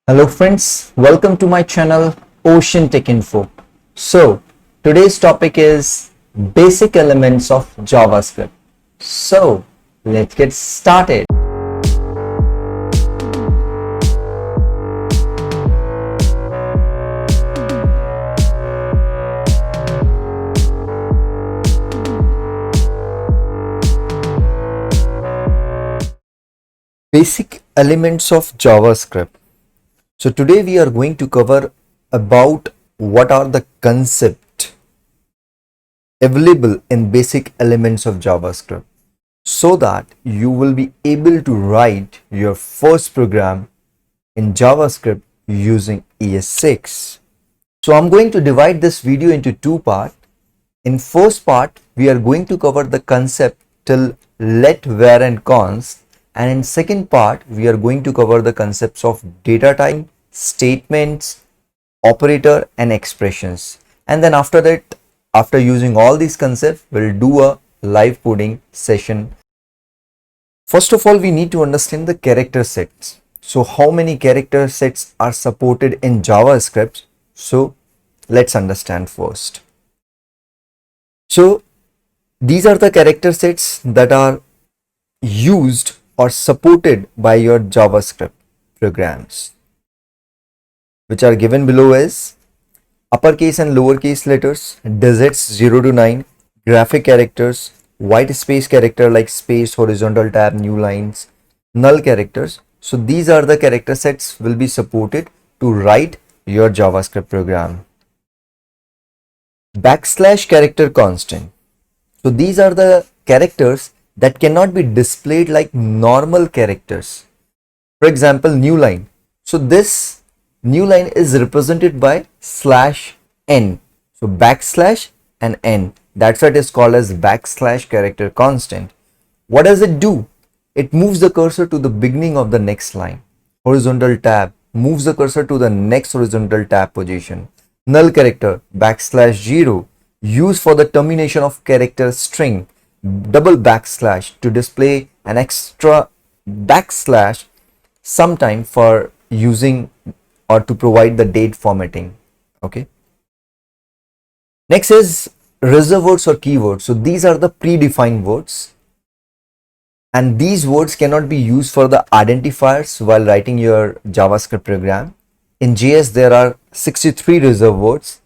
Hello friends, welcome to my channel Ocean Tech Info. So today's topic is basic elements of JavaScript. So let's get started. Basic elements of JavaScript. So today we are going to cover about what are the concepts available in basic elements of JavaScript so that you will be able to write your first program in JavaScript using ES6. So I'm going to divide this video into two parts. In first part, we are going to cover the concept till let, where and const, and in second part, we are going to cover the concepts of data type, statements, operator and expressions. And then after that, after using all these concepts, we'll do a live coding session. First of all, we need to understand the character sets. So how many character sets are supported in JavaScript? So let's understand first. So these are the character sets that are used or supported by your JavaScript programs, which are given below as uppercase and lowercase letters, digits 0 to 9, graphic characters, white space character like space, horizontal tab, new lines, null characters. So these are the character sets will be supported to write your JavaScript program. Backslash character constant. So these are the characters that cannot be displayed like normal characters. For example, new line. So this new line is represented by /n. So backslash and n. That's what is called as backslash character constant. What does it do? It moves the cursor to the beginning of the next line. Horizontal tab moves the cursor to the next horizontal tab position. Null character \0 used for the termination of character string. Double backslash to display an extra backslash sometime for using or to provide the date formatting. Okay. Next is reserved words or keywords. So these are the predefined words, and these words cannot be used for the identifiers while writing your JavaScript program. In JS there are 63 reserved words,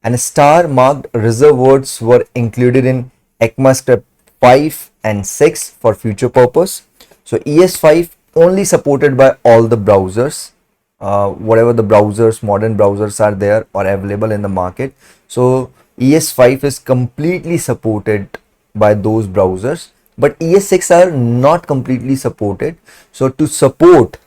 and star marked reserved words were included in ECMAScript 5 and 6 for future purpose. So ES5 only supported by all the browsers, whatever the browsers, modern browsers are there or available in the market. So ES5 is completely supported by those browsers, but ES6 are not completely supported. So to support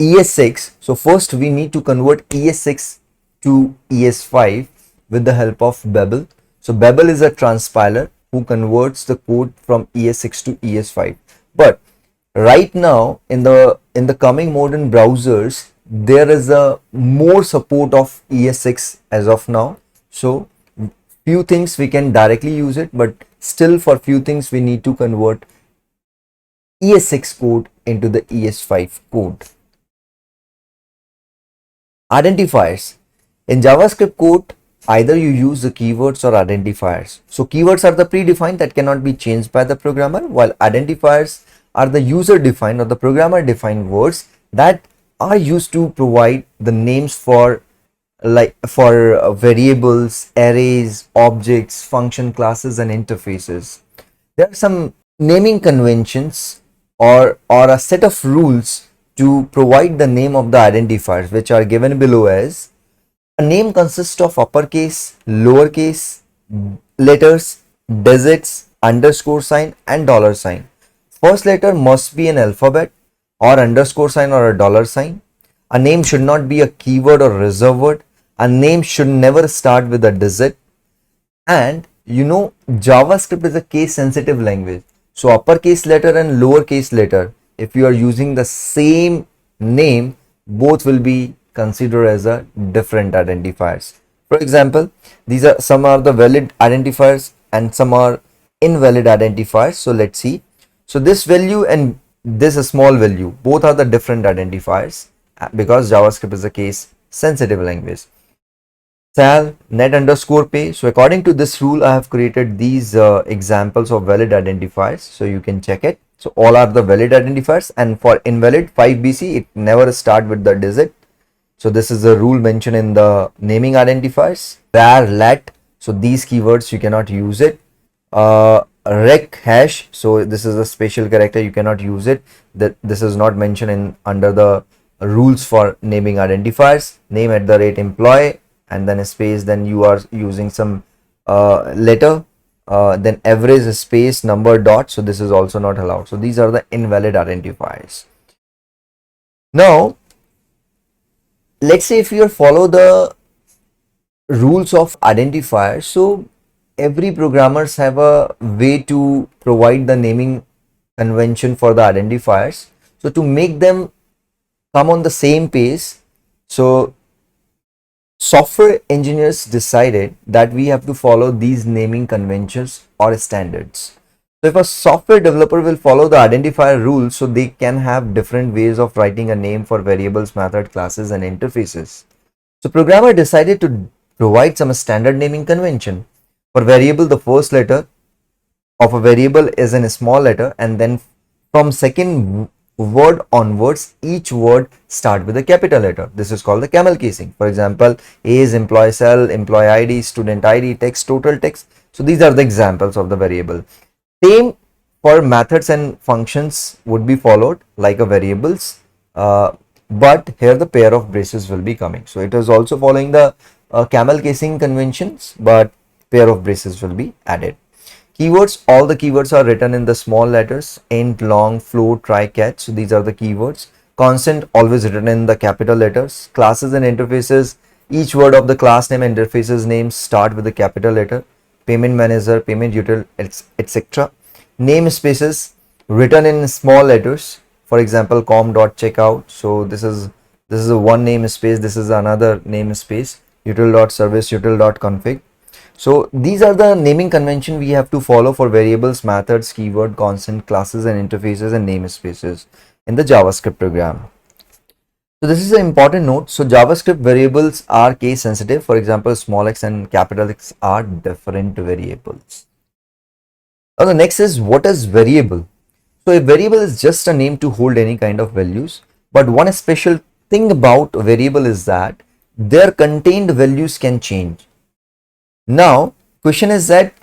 ES6, so first we need to convert ES6 to ES5 with the help of Babel. So Babel is a transpiler who converts the code from ES6 to ES5. But right now in the coming modern browsers, there is a more support of ES6 as of now. So few things we can directly use it, but still for few things we need to convert ES6 code into the ES5 code. Identifiers. In JavaScript code, either you use the keywords or identifiers. So keywords are the predefined that cannot be changed by the programmer, while identifiers are the user defined or the programmer defined words that are used to provide the names for variables, arrays, objects, function classes and interfaces. There are some naming conventions or a set of rules to provide the name of the identifiers, which are given below as: a name consists of uppercase, lowercase letters, digits, underscore sign and dollar sign. First letter must be an alphabet or underscore sign or a dollar sign. A name should not be a keyword or reserved word. A name should never start with a digit. And you know, JavaScript is a case sensitive language. So uppercase letter and lowercase letter, if you are using the same name, both will be considered as a different identifiers. For example, these are some are the valid identifiers and some are invalid identifiers. So let's see. So this value and this small value, both are the different identifiers. because JavaScript is a case sensitive language. Sal net underscore pay. So according to this rule, I have created these examples of valid identifiers. So you can check it. So all are the valid identifiers, and for invalid 5BC, it never start with the digit. So this is a rule mentioned in the naming identifiers. Var let. So these keywords you cannot use it. Rec hash. So this is a special character, you cannot use it. That this is not mentioned in under the rules for naming identifiers. Name at the rate employee, and then a space, then you are using some letter, then average space number dot. So this is also not allowed. So these are the invalid identifiers. Now let's say if you follow the rules of identifiers, so every programmers have a way to provide the naming convention for the identifiers. So to make them come on the same page, so software engineers decided that we have to follow these naming conventions or standards. So if a software developer will follow the identifier rules, so they can have different ways of writing a name for variables, method, classes, and interfaces. So programmer decided to provide some standard naming convention. For variable, the first letter of a variable is in a small letter, and then from second word onwards, each word start with a capital letter. This is called the camel casing. For example, A is employee cell, employee ID, student ID, text, total text. So these are the examples of the variable. Same for methods and functions would be followed like a variables, but here the pair of braces will be coming. So it is also following the camel casing conventions, but pair of braces will be added. Keywords, all the keywords are written in the small letters: int, long, float, try, catch. So these are the keywords. Constant, always written in the capital letters. Classes and interfaces, each word of the class name and interfaces names start with a capital letter. Payment manager, payment util, etc. Namespaces written in small letters. For example, com.checkout. So this is a one namespace, this is another namespace. Util.service, util.config. So these are the naming convention we have to follow for variables, methods, keyword, constant, classes and interfaces, and namespaces in the JavaScript program. So this is an important note. So JavaScript variables are case sensitive. For example, small x and capital X are different variables. Now the next is, what is variable? So a variable is just a name to hold any kind of values. But one special thing about a variable is that their contained values can change. Now question is that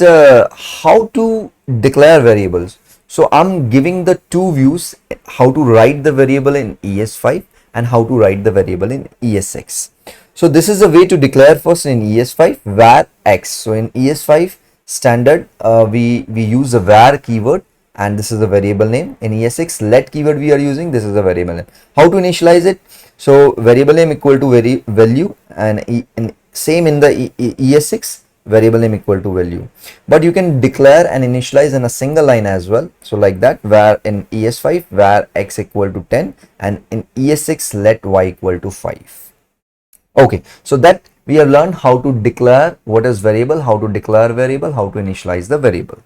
how to declare variables. So I'm giving the two views, how to write the variable in ES5 and how to write the variable in ES6. So this is a way to declare first in ES5 var x. So in ES5 standard we use the var keyword, and this is the variable name. In ES6 let keyword we are using, this is the variable name. How to initialize it? So variable name equal to value, and same in the ES6 variable name equal to value, but you can declare and initialize in a single line as well. So like that, var in ES5 var x equal to 10, and in ES6 let y equal to 5. Okay, so that we have learned how to declare what is variable, how to declare variable, how to initialize the variable.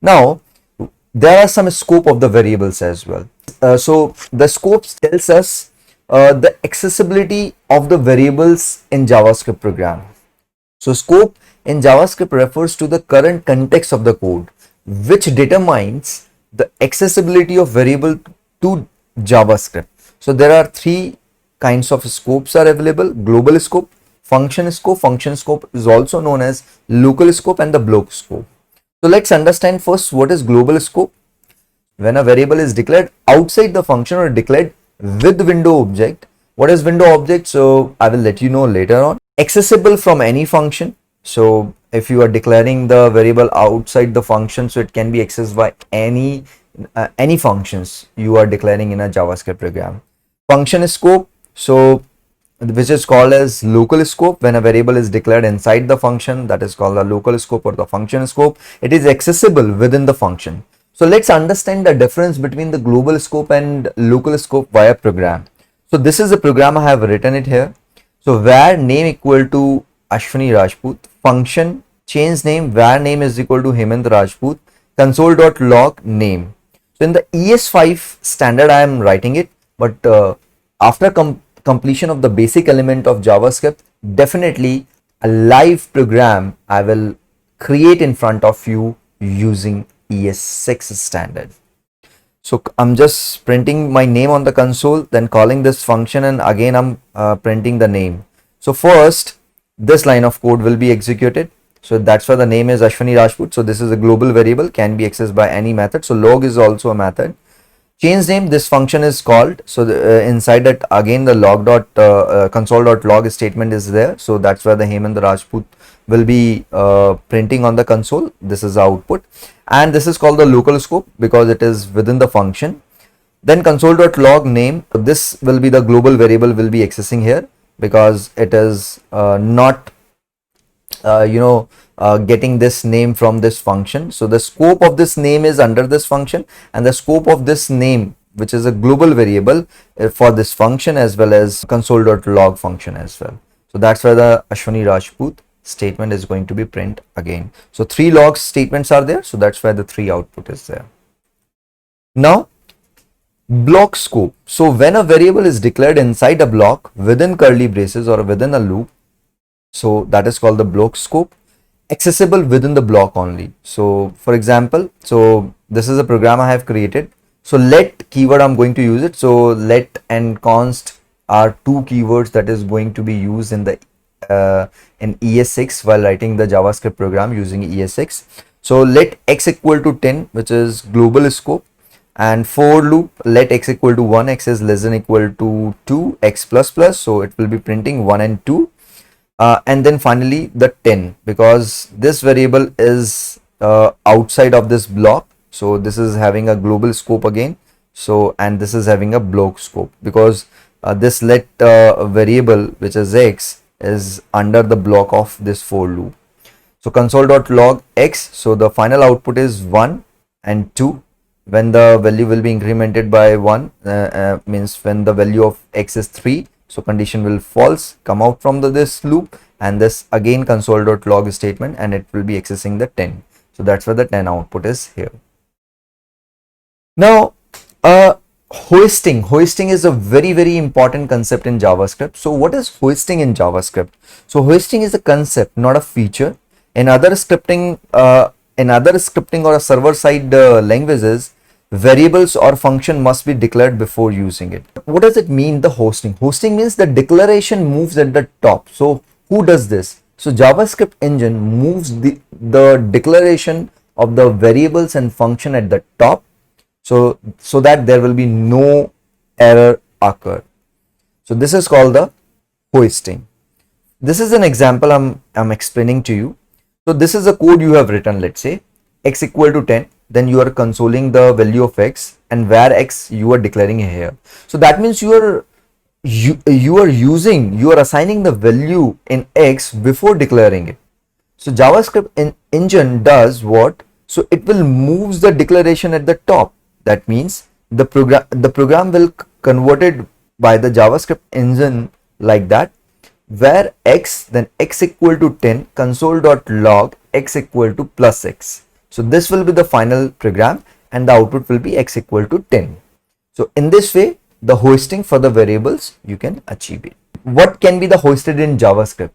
Now there are some scope of the variables as well. So the scope tells us the accessibility of the variables in JavaScript program. So scope in JavaScript refers to the current context of the code, which determines the accessibility of variable to JavaScript. So there are three kinds of scopes are available: global scope, function scope. Function scope is also known as local scope, and the block scope. So let's understand first what is global scope. When a variable is declared outside the function or declared with window object. What is window object? So I will let you know later on. Accessible from any function. So if you are declaring the variable outside the function, so it can be accessed by any functions you are declaring in a JavaScript program. Function scope, so which is called as local scope. When a variable is declared inside the function, that is called the local scope or the function scope. It is accessible within the function. So let's understand the difference between the global scope and local scope via program. So this is the program, I have written it here. So var name equal to Ashwini Rajput, function change name, var name is equal to Hemant Rajput, console.log name. So in the ES5 standard I am writing it, but after completion of the basic element of JavaScript, definitely a live program I will create in front of you using ES6 standard. So I'm just printing my name on the console, then calling this function, and again I'm printing the name. So first, this line of code will be executed. So that's why the name is Ashwani Rajput. So this is a global variable, can be accessed by any method. So log is also a method. Change name, this function is called. So inside that, again the log dot console.log statement is there. So that's where the Hemant Rajput will be printing on the console. This is the output, and this is called the local scope because it is within the function. Then console.log name, this will be the global variable will be accessing here because it is not getting this name from this function. So the scope of this name is under this function, and the scope of this name, which is a global variable for this function, as well as console.log function as well. So that's where the Ashwani Rajput statement is going to be print again. So 3 log statements are there, so that's why the 3 output is there. Now block scope. So when a variable is declared inside a block within curly braces or within a loop, so that is called the block scope, accessible within the block only. So for example, so this is a program I have created. So let keyword I'm going to use it. So let and const are 2 keywords that is going to be used in the in ES6 while writing the JavaScript program using ES6. So let x equal to 10, which is global scope, and for loop let x equal to 1, x is less than equal to 2, x plus plus, so it will be printing 1 and 2. And then finally the 10, because this variable is outside of this block, so this is having a global scope again. So and this is having a block scope because this let variable, which is x, is under the block of this for loop. So console.log x, so the final output is 1 and 2. When the value will be incremented by 1, means when the value of x is 3, so condition will false, come out from this loop, and this again console.log statement, and it will be accessing the 10. So that's where the 10 output is here. Now hoisting is a very important concept in JavaScript. So what is hoisting in JavaScript? So hoisting is a concept, not a feature. In other scripting or server side languages, variables or function must be declared before using it. What does it mean, the hosting? Hosting means the declaration moves at the top. So who does this? So JavaScript engine moves the declaration of the variables and function at the top, so that there will be no error occur. So this is called the hoisting. This is an example I'm explaining to you. So this is a code you have written. Let's say x equal to 10, then you are consoling the value of x, and where x you are declaring here. So that means you are assigning the value in x before declaring it. So JavaScript engine does what? So it will moves the declaration at the top. That means the program will convert it by the JavaScript engine like that, where x, then x equal to 10, console.log x equal to plus x. So this will be the final program, and the output will be x equal to 10. So in this way, the hoisting for the variables, you can achieve it. What can be the hoisted in JavaScript?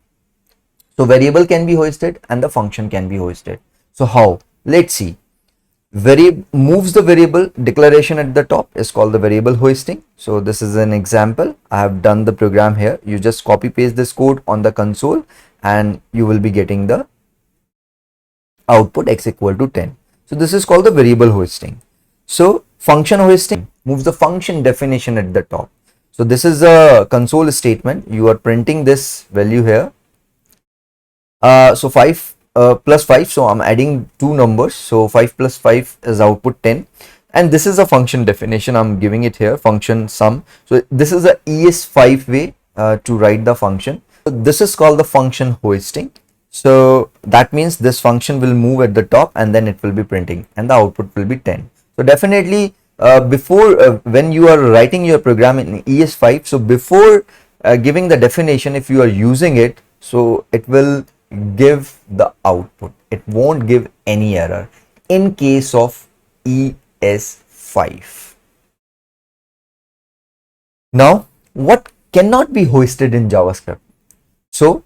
So variable can be hoisted and the function can be hoisted. So how? Let's see. Moves the variable declaration at the top is called the variable hoisting. So this is an example. I have done the program here. You just copy paste this code on the console, and you will be getting the output x equal to 10. So this is called the variable hoisting. So function hoisting moves the function definition at the top. So this is a console statement. You are printing this value here. So 5 plus 5, so I'm adding 2 numbers. So 5 plus 5 is output 10, and this is a function definition. I'm giving it here, function sum. So this is a ES5 way to write the function. So this is called the function hoisting. So that means this function will move at the top, and then it will be printing, and the output will be 10. So definitely before when you are writing your program in ES5, so before giving the definition, if you are using it, so it will give the output. It won't give any error in case of ES5. Now what cannot be hoisted in JavaScript. So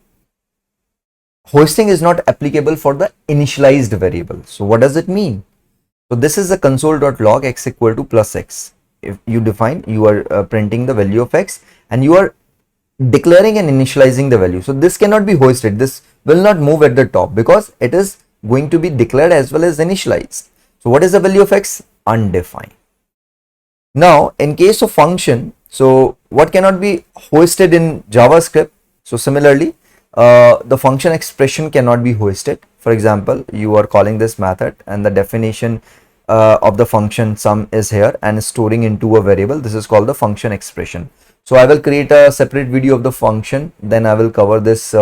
hoisting is not applicable for the initialized variable. So what does it mean? So this is the console.log x equal to plus x. If you define, you are printing the value of x and you are declaring and initializing the value. So this cannot be hoisted. This will not move at the top because it is going to be declared as well as initialized. So what is the value of x? Undefined. Now in case of function, so what cannot be hoisted in JavaScript? So similarly, the function expression cannot be hoisted. For example, you are calling this method and the definition of the function sum is here and storing into a variable. This is called the function expression. So I will create a separate video of the function, then I will cover this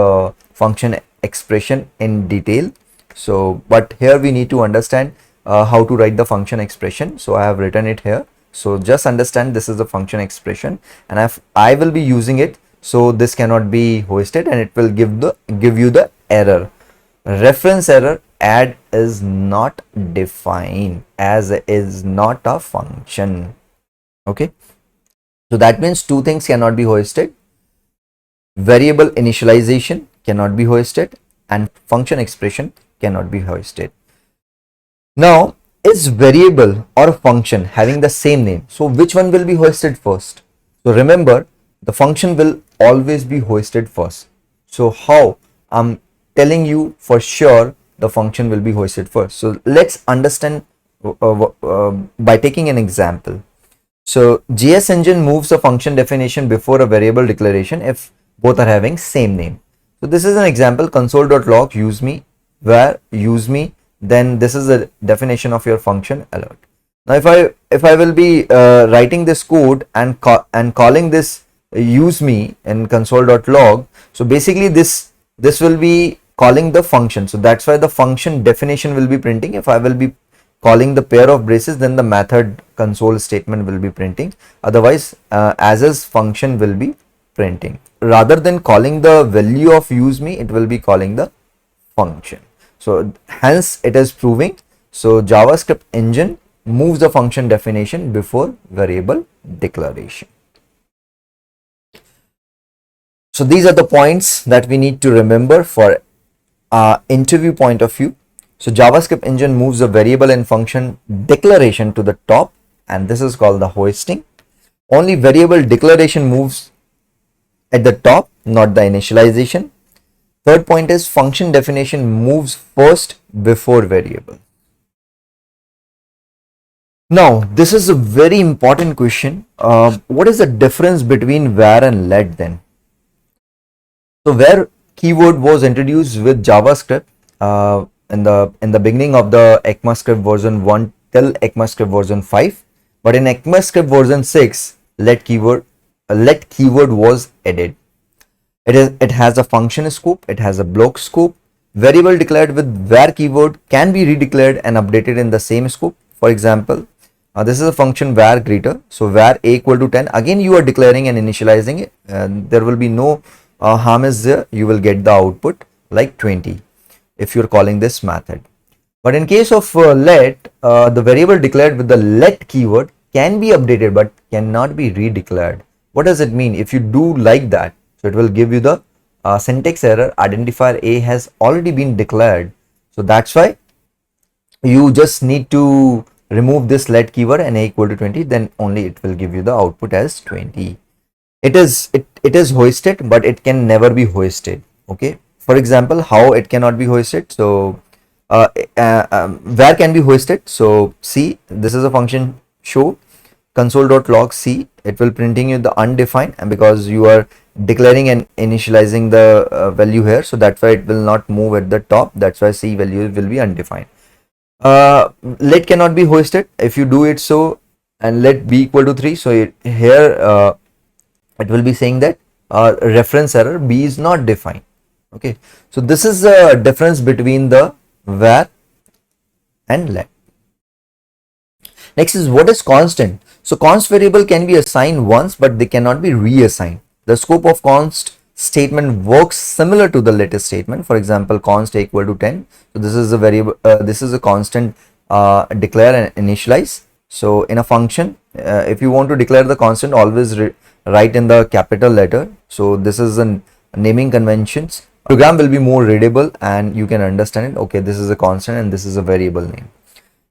function expression in detail. So but here we need to understand how to write the function expression. So I have written it here. So just understand this is the function expression and I will be using it. So this cannot be hoisted and it will give you the error. Reference error, add is not defined as is not a function. Okay. So that means two things cannot be hoisted. Variable initialization cannot be hoisted and function expression cannot be hoisted. Now, is variable or function having the same name? So which one will be hoisted first? So remember, the function will always be hoisted first. So how? I'm telling you for sure the function will be hoisted first. So let's understand by taking an example. So JS engine moves a function definition before a variable declaration if both are having same name. So this is an example, console.log use me, where use me, then this is the definition of your function alert. Now if I will be writing this code and calling this use me in console.log, so basically this will be calling the function. So that's why the function definition will be printing. If I will be calling the pair of braces, then the method console statement will be printing. Otherwise as is function will be printing. Rather than calling the value of use me, it will be calling the function. So hence it is proving, so JavaScript engine moves the function definition before variable declaration. So these are the points that we need to remember for interview point of view. So JavaScript engine moves a variable and function declaration to the top, and this is called the hoisting. Only variable declaration moves at the top, not the initialization. Third point is function definition moves first before variable. Now this is a very important question. What is the difference between where and let then? So where keyword was introduced with JavaScript in the beginning of the ECMAScript version 1 till ECMAScript version 5, but in ECMAScript version 6 let keyword was added. It has a function scope, it has a block scope. Variable declared with where keyword can be redeclared and updated in the same scope. For example, this is a function where greater, so where a equal to 10, again you are declaring and initializing it, there will be no harm is there, you will get the output like 20 if you're calling this method. But in case of let, the variable declared with the let keyword can be updated but cannot be redeclared. What does it mean? If you do like that, so it will give you the syntax error, identifier a has already been declared. So that's why you just need to remove this let keyword and a equal to 20, then only it will give you the output as 20. It is hoisted, but it can never be hoisted. Okay, for example, how it cannot be hoisted? So where can be hoisted? So see, this is a function show console.log c, it will printing you the undefined, and because you are declaring and initializing the value here, so that's why it will not move at the top, that's why c value will be undefined. Let cannot be hoisted if you do it so, and let b equal to 3, so here it will be saying that reference error b is not defined. Okay, so this is the difference between the where and let. Next is what is constant. So const variable can be assigned once, but they cannot be reassigned. The scope of const statement works similar to the let statement. For example, const equal to 10. So this is a variable, this is a constant declare and initialize. So in a function, if you want to declare the constant, always write in the capital letter. So this is a naming conventions. Program will be more readable and you can understand it. Okay, this is a constant and this is a variable name.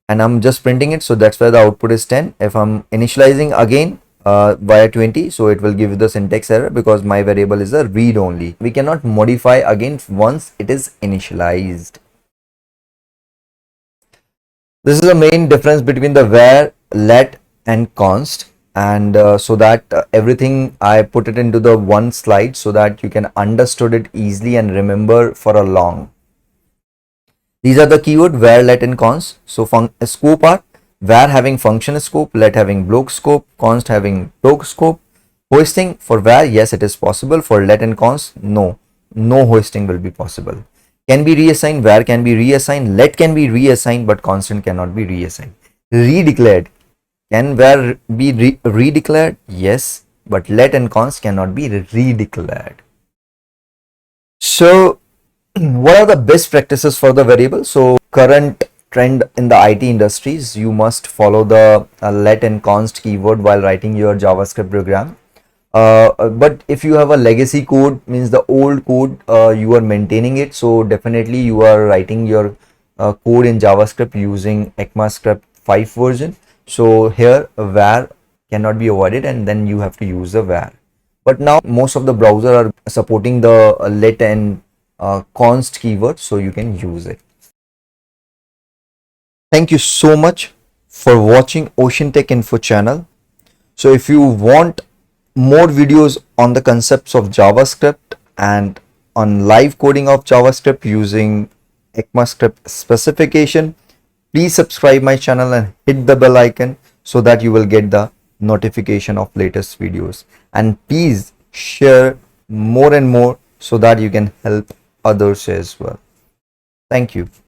And I'm just printing it, so that's why the output is 10. If I'm initializing again via 20, so it will give you the syntax error because my variable is a read only. We cannot modify again once it is initialized. This is the main difference between the var, let and const, and so that everything I put it into the one slide so that you can understood it easily and remember for a long. These are the keyword var, let and const. So scope are var having function scope, let having block scope, const having block scope. Hoisting for var, yes, it is possible. For let and const, no hoisting will be possible. Can be reassigned, var can be reassigned, let can be reassigned, but constant cannot be reassigned. Redeclared, can var be redeclared? Yes, but let and const cannot be redeclared. So what are the best practices for the variable? So current trend in the IT industries, you must follow the let and const keyword while writing your JavaScript program. But if you have a legacy code, means the old code, you are maintaining it, so definitely you are writing your code in JavaScript using ECMAScript 5 version. So here var cannot be avoided and then you have to use the var. But now most of the browser are supporting the let and const keyword, so you can use it. Thank you so much for watching Ocean Tech Info channel. So if you want more videos on the concepts of JavaScript and on live coding of JavaScript using ECMAScript specification, please subscribe my channel and hit the bell icon so that you will get the notification of latest videos. And please share more and more so that you can help others as well. Thank you.